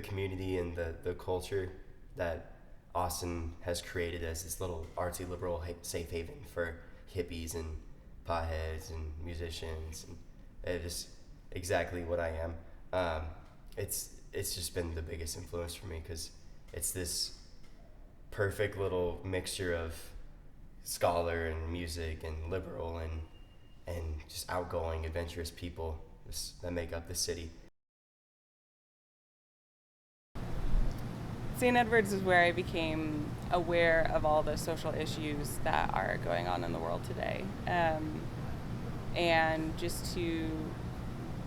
community and the culture that Austin has created as this little artsy liberal safe haven for hippies and potheads and musicians, and it is exactly what I am. It's just been the biggest influence for me because it's this perfect little mixture of scholar and music and liberal and just outgoing, adventurous people that make up the city. St. Edward's is where I became aware of all the social issues that are going on in the world today. And just to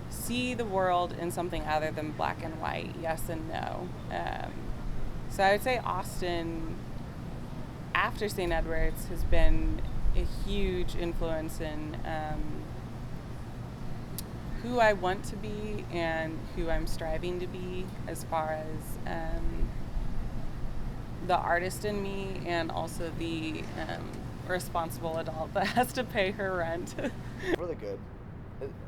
see the world in something other than black and white, yes and no. So I would say Austin, after St. Edward's, has been a huge influence in who I want to be and who I'm striving to be as far as the artist in me and also the responsible adult that has to pay her rent. Really good.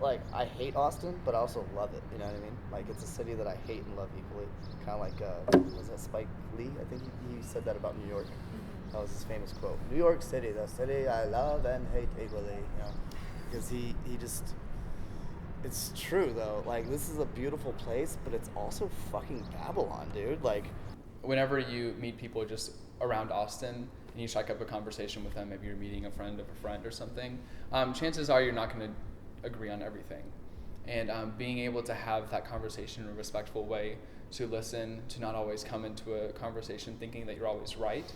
Like, I hate Austin, but I also love it, you know what I mean? Like, it's a city that I hate and love equally. Kind of like, was that Spike Lee? I think he said that about New York. That was his famous quote. New York City, the city I love and hate equally, you know? Because he just, it's true, though. Like, this is a beautiful place, but it's also fucking Babylon, dude. Like, whenever you meet people just around Austin and you strike up a conversation with them, maybe you're meeting a friend of a friend or something, chances are you're not going to agree on everything. And being able to have that conversation in a respectful way, to listen, to not always come into a conversation thinking that you're always right,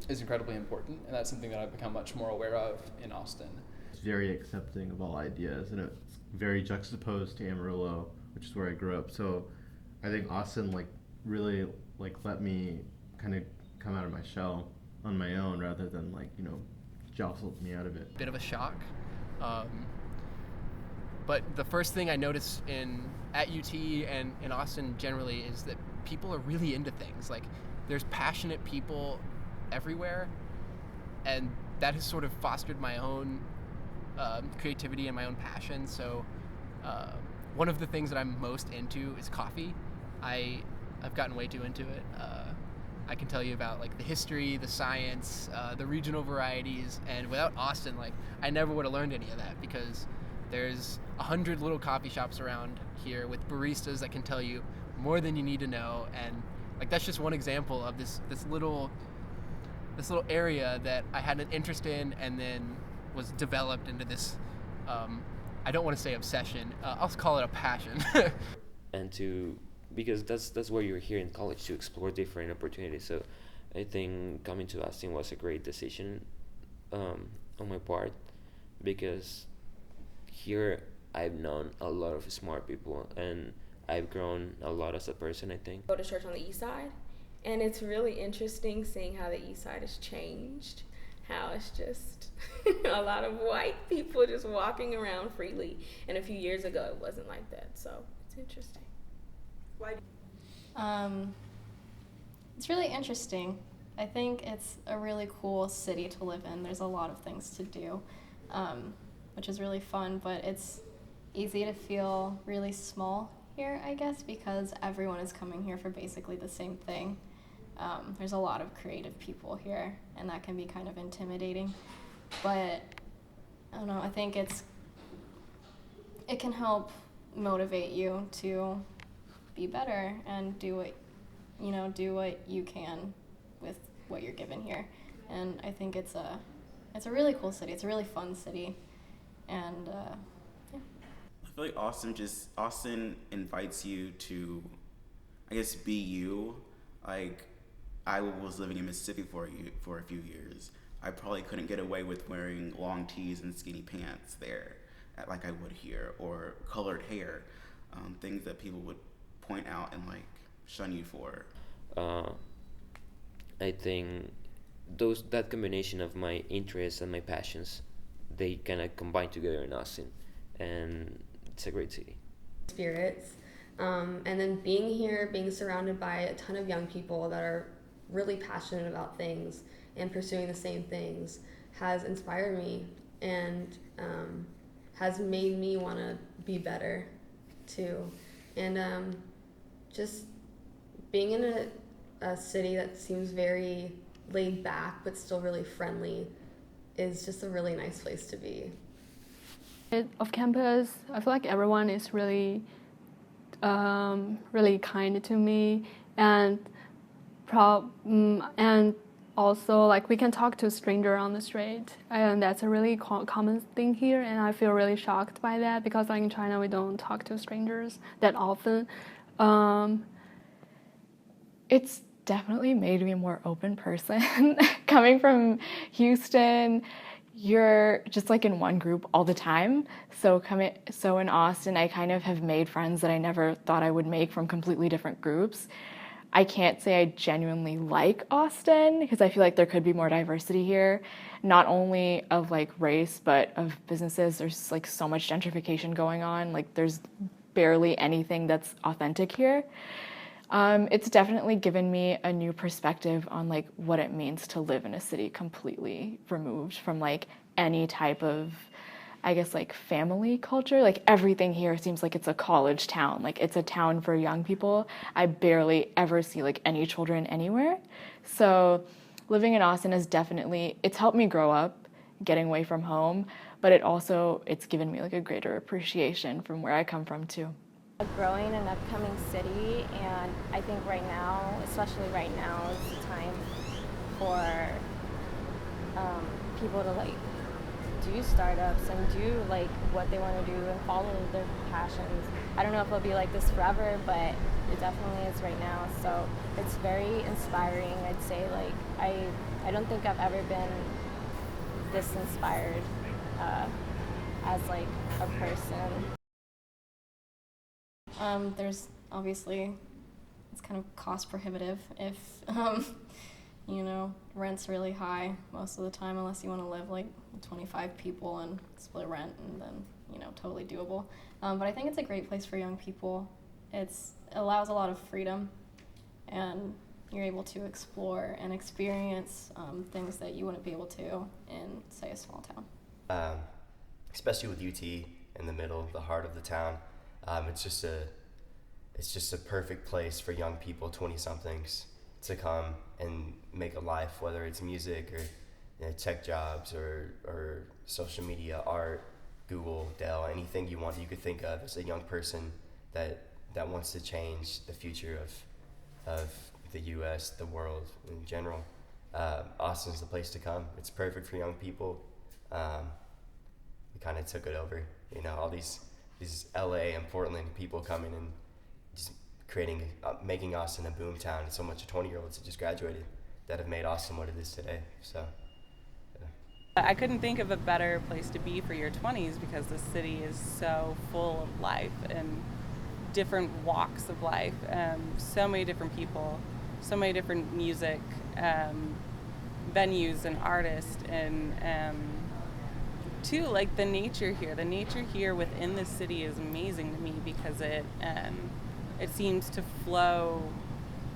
is incredibly important. And that's something that I've become much more aware of in Austin. It's very accepting of all ideas, and it's very juxtaposed to Amarillo, which is where I grew up. So I think Austin really let me kind of come out of my shell on my own rather than jostled me out of it. Bit of a shock. But the first thing I noticed at UT and in Austin generally is that people are really into things. Like, there's passionate people everywhere, and that has sort of fostered my own creativity and my own passion. So one of the things that I'm most into is coffee. I've gotten way too into it. I can tell you about the history, the science, the regional varieties, and without Austin, I never would have learned any of that, because there's 100 little coffee shops around here with baristas that can tell you more than you need to know, and that's just one example of this little area that I had an interest in, and then was developed into this. I don't want to say obsession. I'll call it a passion. And because that's where you're here in college, to explore different opportunities. So I think coming to Austin was a great decision on my part, because here I've known a lot of smart people and I've grown a lot as a person, I think. Go to church on the east side, and it's really interesting seeing how the east side has changed, how it's just a lot of white people just walking around freely, and a few years ago it wasn't like that, so it's interesting. Why? It's really interesting. I think it's a really cool city to live in. There's a lot of things to do, which is really fun, but it's easy to feel really small here, I guess, because everyone is coming here for basically the same thing. There's a lot of creative people here, and that can be kind of intimidating, but I don't know, I think it can help motivate you to be better and do what you can with what you're given here. And I think it's a really cool city. It's a really fun city, and yeah. I feel like Austin invites you to, I guess, be you. Like, I was living in Mississippi for a few years. I probably couldn't get away with wearing long tees and skinny pants there, like I would here, or colored hair, things that people would point out and shun you for. I think that combination of my interests and my passions, they kind of combine together in Austin, and it's a great city. Spirits, and then being here, being surrounded by a ton of young people that are really passionate about things and pursuing the same things has inspired me and has made me want to be better too. And just being in a city that seems very laid back but still really friendly is just a really nice place to be. Off campus, I feel like everyone is really really kind to me, and and also like we can talk to a stranger on the street, and that's a really common thing here, and I feel really shocked by that because like in China we don't talk to strangers that often. It's definitely made me a more open person. Coming from Houston, you're just like in one group all the time. So in Austin, I kind of have made friends that I never thought I would make from completely different groups. I can't say I genuinely like Austin because I feel like there could be more diversity here, not only of like race, but of businesses. There's like so much gentrification going on. Like there's barely anything that's authentic here. It's definitely given me a new perspective on like what it means to live in a city completely removed from like any type of, I guess, like family culture. Like everything here seems like it's a college town. Like it's a town for young people. I barely ever see like any children anywhere. So living in Austin has definitely, it's helped me grow up getting away from home, but it's given me like a greater appreciation from where I come from too. A growing and upcoming city, and I think right now, especially right now, is the time for people to like do startups and do like what they want to do and follow their passions. I don't know if it'll be like this forever, but it definitely is right now. So it's very inspiring. I'd say like I don't think I've ever been this inspired as like a person. There's obviously, it's kind of cost prohibitive if, rent's really high most of the time unless you want to live like 25 people and split rent, and then, totally doable. But I think it's a great place for young people. It allows a lot of freedom, and you're able to explore and experience things that you wouldn't be able to in, say, a small town. Especially with UT in the middle, the heart of the town. It's just a perfect place for young people, 20-somethings, to come and make a life, whether it's music or tech jobs or social media, art, Google, Dell, anything you could think of as a young person that wants to change the future of the U.S., the world in general. Austin's the place to come. It's perfect for young people. We kind of took it over, all these LA and Portland people coming and just making Austin a boom town. And so much of 20-year-olds that just graduated that have made Austin what it is today. So, yeah. I couldn't think of a better place to be for your 20s because the city is so full of life and different walks of life. So many different people, so many different music, venues and artists, and too, like the nature here within the city is amazing to me because it seems to flow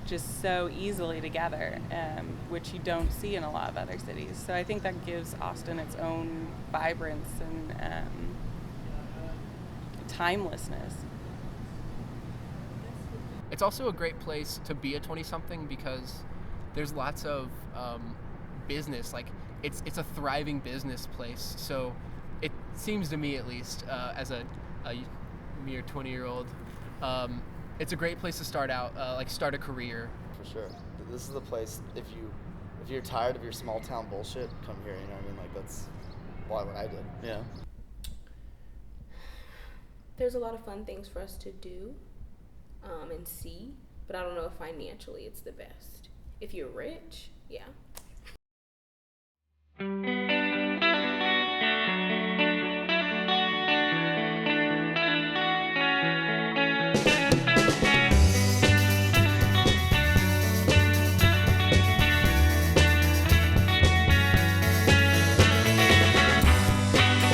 just so easily together, which you don't see in a lot of other cities. So I think that gives Austin its own vibrance and timelessness. It's also a great place to be a 20-something because there's lots of business. Like it's a thriving business place. So it seems to me, at least, as a mere 20-year-old, it's a great place to start out, start a career. For sure. This is the place, if you're tired of your small town bullshit, come here, you know what I mean? Like, that's why what I did. Yeah. There's a lot of fun things for us to do and see, but I don't know if financially it's the best. If you're rich, yeah.